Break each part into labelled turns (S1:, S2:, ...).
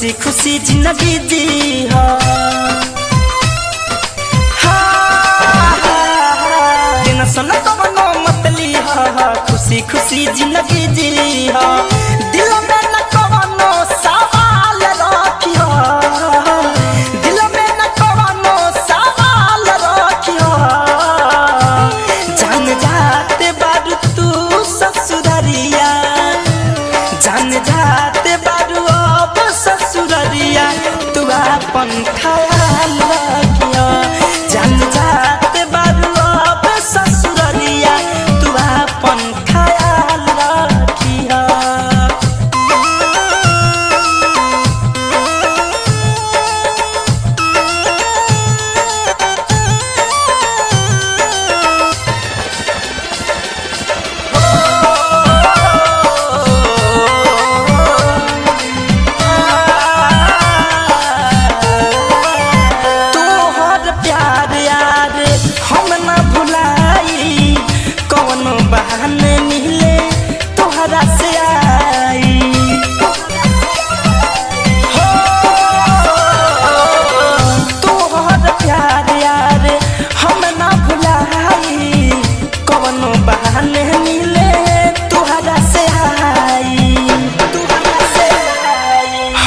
S1: खुशी खुशी जिंदगी जी टेंशन कवनो मत ली खुशी खुशी जिंदगी जी दिल में न कवनो सवाल रखियो दिल में न कवनो सवाल रखियो जान जाते बारू तू ससुररिया जान जाते बारू अब ससुररिया तू अपन ख्याल रखियो जान जाते बारू अब ससुररिया तू अपन ख्याल रखियो। बहाने मिले तोहरा से आई हो तोहर प्यार यार हम ना भुलाई कवनो बहाने मिले तोहरा से आई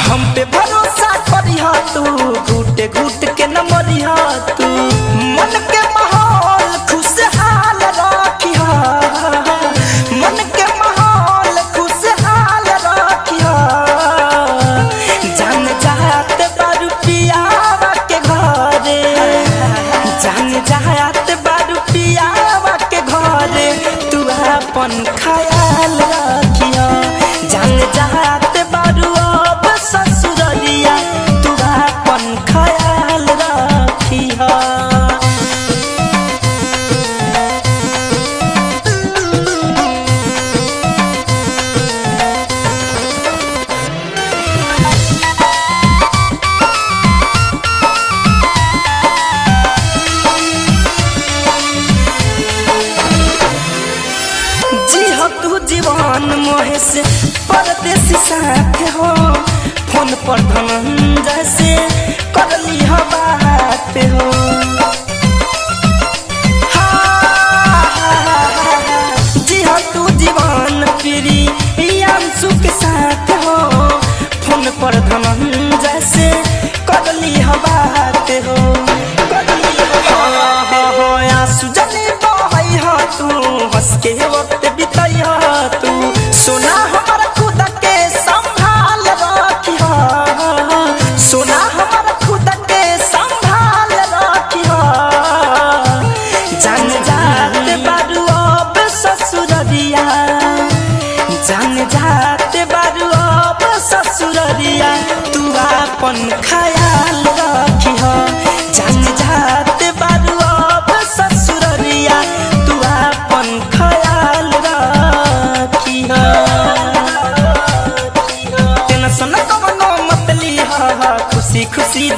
S1: हम पे भरोसा करिहा तू घूटे घूट के न मरिहा तू मन के माहौल खुशहाल रखिहा मन के माहौल खुशहाल रखियो जान जात बारू पियावा के घरे जान जात बारू पियावा के घरे तू अपन ख्याल रखियो जान जात बारू अब ससुररिया तू अपन ख्याल रखियो। तू जीवन मोहे से परदेसी साथ हो फोन पर धनंजय से कर ली बात हो जी हाँ तू जीवन प्रिय अंशु के साथ हो फोन पर धनंजय से कर ली बात हो आंसू जली बहई हो तू हंस के वक्त बितैया तू सोना हमारा खुद के संभाल रखियो सोना हमारा खुद के संभाल रखियो जान जाते बारू अब ससुररिया जान जाते बारू अब ससुररिया तू अपन ख्याल रखियो जान जाते बारू अब ससुररिया तू अपन ख्याल रखियो टेंशन कवनो मत ली खुशी खुशी